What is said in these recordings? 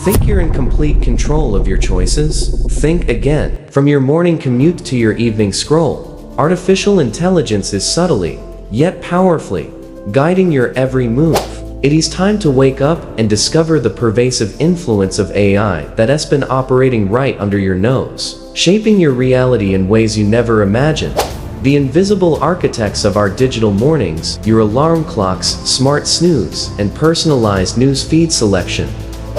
Think you're in complete control of your choices? Think again. From your morning commute to your evening scroll, artificial intelligence is subtly, yet powerfully, guiding your every move. It is time to wake up and discover the pervasive influence of AI that has been operating right under your nose, shaping your reality in ways you never imagined. The invisible architects of our digital mornings, your alarm clocks, smart snooze, and personalized news feed selection.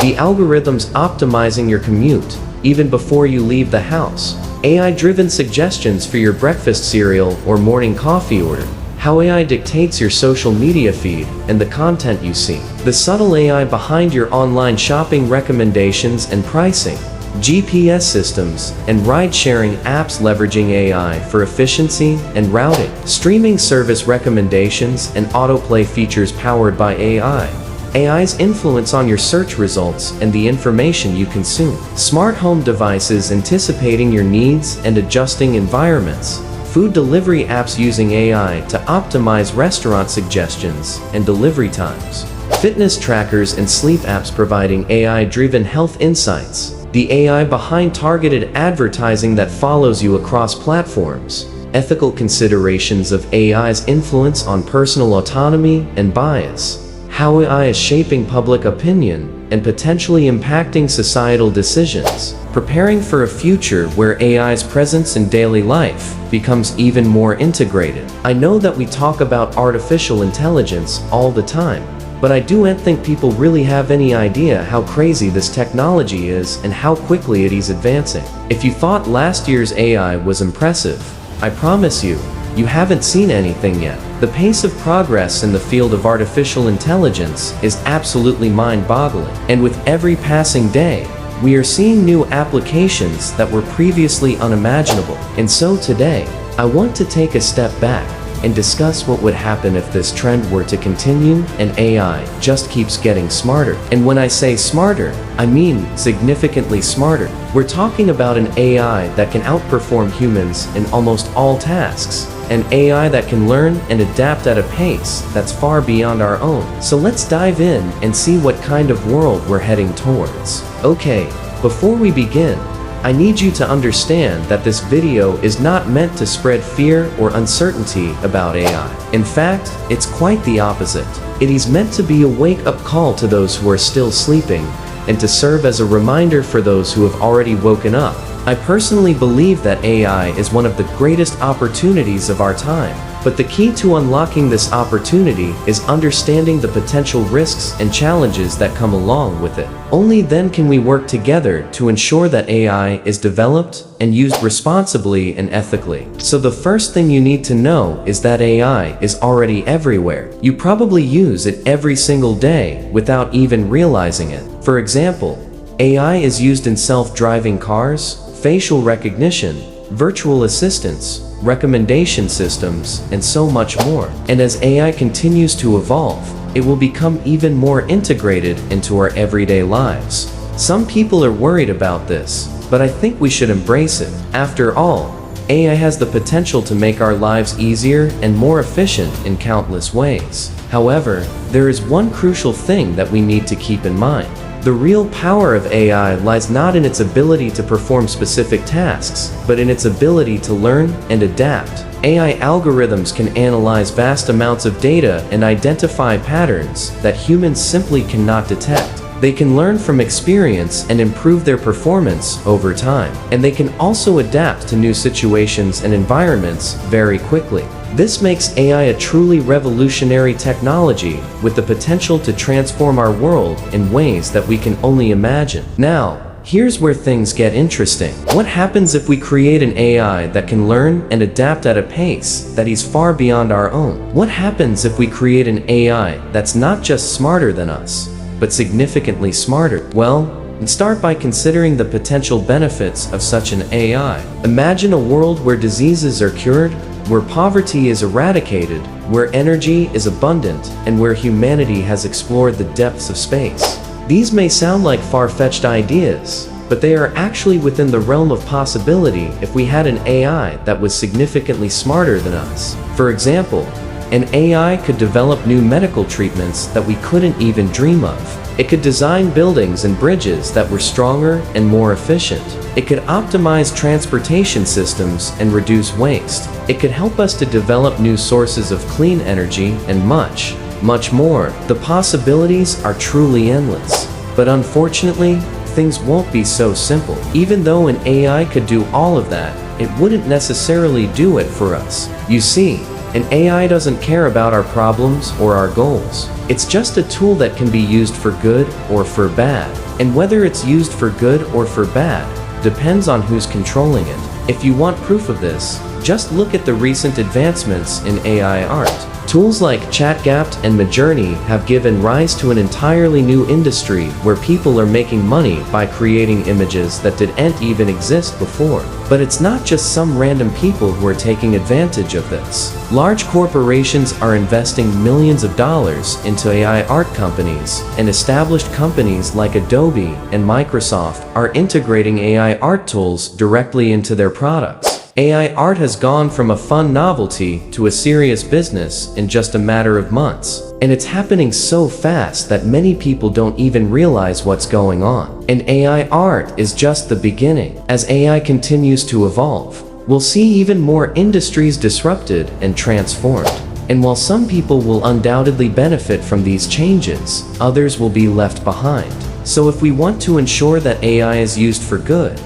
The algorithms optimizing your commute, even before you leave the house. AI-driven suggestions for your breakfast cereal or morning coffee order. How AI dictates your social media feed and the content you see. The subtle AI behind your online shopping recommendations and pricing. GPS systems and ride-sharing apps leveraging AI for efficiency and routing. Streaming service recommendations and autoplay features powered by AI. AI's influence on your search results and the information you consume. Smart home devices anticipating your needs and adjusting environments. Food delivery apps using AI to optimize restaurant suggestions and delivery times. Fitness trackers and sleep apps providing AI-driven health insights. The AI behind targeted advertising that follows you across platforms. Ethical considerations of AI's influence on personal autonomy and bias. How AI is shaping public opinion and potentially impacting societal decisions. Preparing for a future where AI's presence in daily life becomes even more integrated. I know that we talk about artificial intelligence all the time, but I don't think people really have any idea how crazy this technology is and how quickly it is advancing. If you thought last year's AI was impressive, I promise you, you haven't seen anything yet. The pace of progress in the field of artificial intelligence is absolutely mind-boggling. And with every passing day, we are seeing new applications that were previously unimaginable. And so today, I want to take a step back and discuss what would happen if this trend were to continue and AI just keeps getting smarter. And when I say smarter, I mean significantly smarter. We're talking about an AI that can outperform humans in almost all tasks. An AI that can learn and adapt at a pace that's far beyond our own. So let's dive in and see what kind of world we're heading towards. Okay, before we begin, I need you to understand that this video is not meant to spread fear or uncertainty about AI. In fact, it's quite the opposite. It is meant to be a wake-up call to those who are still sleeping and to serve as a reminder for those who have already woken up. I personally believe that AI is one of the greatest opportunities of our time. But the key to unlocking this opportunity is understanding the potential risks and challenges that come along with it. Only then can we work together to ensure that AI is developed and used responsibly and ethically. So the first thing you need to know is that AI is already everywhere. You probably use it every single day without even realizing it. For example, AI is used in self-driving cars, facial recognition, virtual assistants, recommendation systems, and so much more. And as AI continues to evolve, it will become even more integrated into our everyday lives. Some people are worried about this, but I think we should embrace it. After all, AI has the potential to make our lives easier and more efficient in countless ways. However, there is one crucial thing that we need to keep in mind. The real power of AI lies not in its ability to perform specific tasks, but in its ability to learn and adapt. AI algorithms can analyze vast amounts of data and identify patterns that humans simply cannot detect. They can learn from experience and improve their performance over time. And they can also adapt to new situations and environments very quickly. This makes AI a truly revolutionary technology with the potential to transform our world in ways that we can only imagine. Now, here's where things get interesting. What happens if we create an AI that can learn and adapt at a pace that is far beyond our own? What happens if we create an AI that's not just smarter than us, but significantly smarter? Well, start by considering the potential benefits of such an AI. Imagine a world where diseases are cured, where poverty is eradicated, where energy is abundant, and where humanity has explored the depths of space. These may sound like far-fetched ideas, but they are actually within the realm of possibility if we had an AI that was significantly smarter than us. For example, An AI could develop new medical treatments that we couldn't even dream of. It could design buildings and bridges that were stronger and more efficient. It could optimize transportation systems and reduce waste. It could help us to develop new sources of clean energy and much, much more. The possibilities are truly endless. But unfortunately, things won't be so simple. Even though an AI could do all of that, it wouldn't necessarily do it for us. You see, an AI doesn't care about our problems or our goals. It's just a tool that can be used for good or for bad. And whether it's used for good or for bad depends on who's controlling it. If you want proof of this, just look at the recent advancements in AI art. Tools like ChatGPT and Midjourney have given rise to an entirely new industry where people are making money by creating images that didn't even exist before. But it's not just some random people who are taking advantage of this. Large corporations are investing millions of dollars into AI art companies, and established companies like Adobe and Microsoft are integrating AI art tools directly into their products. AI art has gone from a fun novelty to a serious business in just a matter of months. And it's happening so fast that many people don't even realize what's going on. And AI art is just the beginning. As AI continues to evolve, we'll see even more industries disrupted and transformed. And while some people will undoubtedly benefit from these changes, others will be left behind. So if we want to ensure that AI is used for good,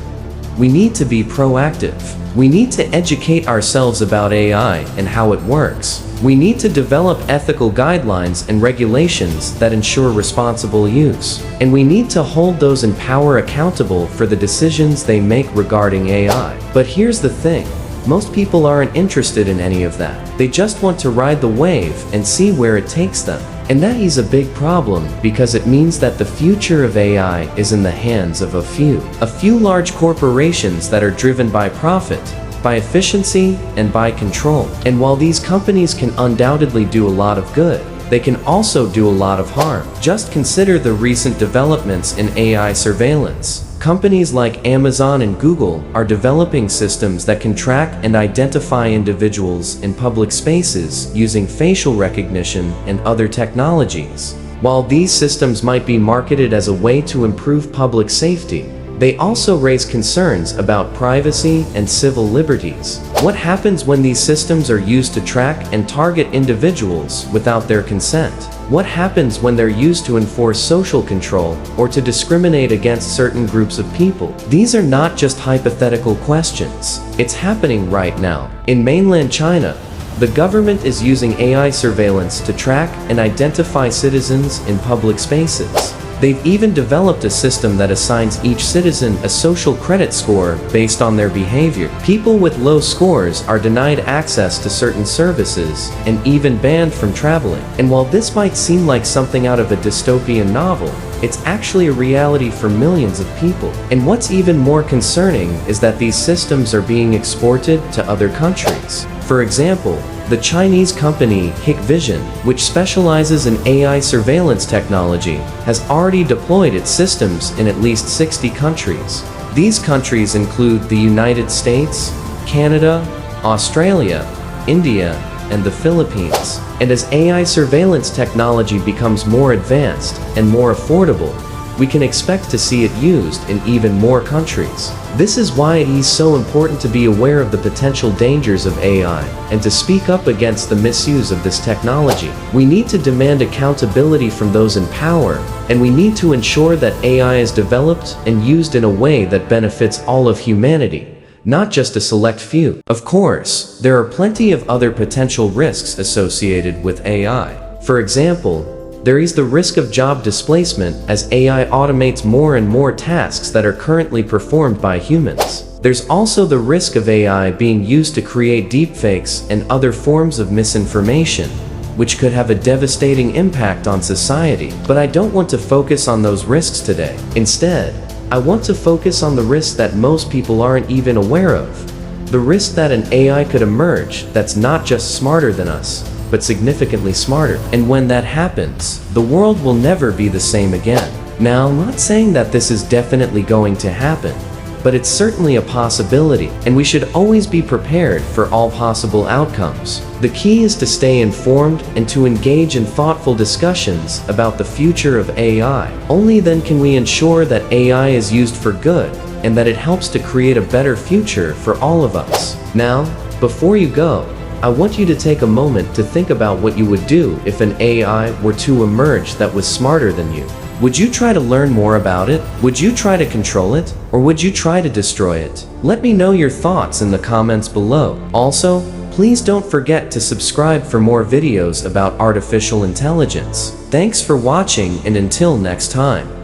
we need to be proactive. We need to educate ourselves about AI and how it works. We need to develop ethical guidelines and regulations that ensure responsible use. And we need to hold those in power accountable for the decisions they make regarding AI. But here's the thing. Most people aren't interested in any of that. They just want to ride the wave and see where it takes them. And that is a big problem because it means that the future of AI is in the hands of a few large corporations that are driven by profit, by efficiency, and by control. And while these companies can undoubtedly do a lot of good, they can also do a lot of harm. Just consider the recent developments in AI surveillance. Companies like Amazon and Google are developing systems that can track and identify individuals in public spaces using facial recognition and other technologies. While these systems might be marketed as a way to improve public safety, they also raise concerns about privacy and civil liberties. What happens when these systems are used to track and target individuals without their consent? What happens when they're used to enforce social control or to discriminate against certain groups of people? These are not just hypothetical questions. It's happening right now. In mainland China, the government is using AI surveillance to track and identify citizens in public spaces. They've even developed a system that assigns each citizen a social credit score based on their behavior. People with low scores are denied access to certain services and even banned from traveling. And while this might seem like something out of a dystopian novel, it's actually a reality for millions of people. And what's even more concerning is that these systems are being exported to other countries. For example, the Chinese company Hikvision, which specializes in AI surveillance technology, has already deployed its systems in at least 60 countries. These countries include the United States, Canada, Australia, India, and the Philippines. And as AI surveillance technology becomes more advanced and more affordable, we can expect to see it used in even more countries. This is why it is so important to be aware of the potential dangers of AI and to speak up against the misuse of this technology. We need to demand accountability from those in power, and we need to ensure that AI is developed and used in a way that benefits all of humanity, not just a select few. Of course, there are plenty of other potential risks associated with AI. For example, there is the risk of job displacement as AI automates more and more tasks that are currently performed by humans. There's also the risk of AI being used to create deepfakes and other forms of misinformation, which could have a devastating impact on society. But I don't want to focus on those risks today. Instead, I want to focus on the risks that most people aren't even aware of. The risk that an AI could emerge that's not just smarter than us, but significantly smarter. And when that happens, the world will never be the same again. Now, I'm not saying that this is definitely going to happen, but it's certainly a possibility, and we should always be prepared for all possible outcomes. The key is to stay informed and to engage in thoughtful discussions about the future of AI. Only then can we ensure that AI is used for good and that it helps to create a better future for all of us. Now, before you go, I want you to take a moment to think about what you would do if an AI were to emerge that was smarter than you. Would you try to learn more about it? Would you try to control it? Or would you try to destroy it? Let me know your thoughts in the comments below. Also, please don't forget to subscribe for more videos about artificial intelligence. Thanks for watching, and until next time.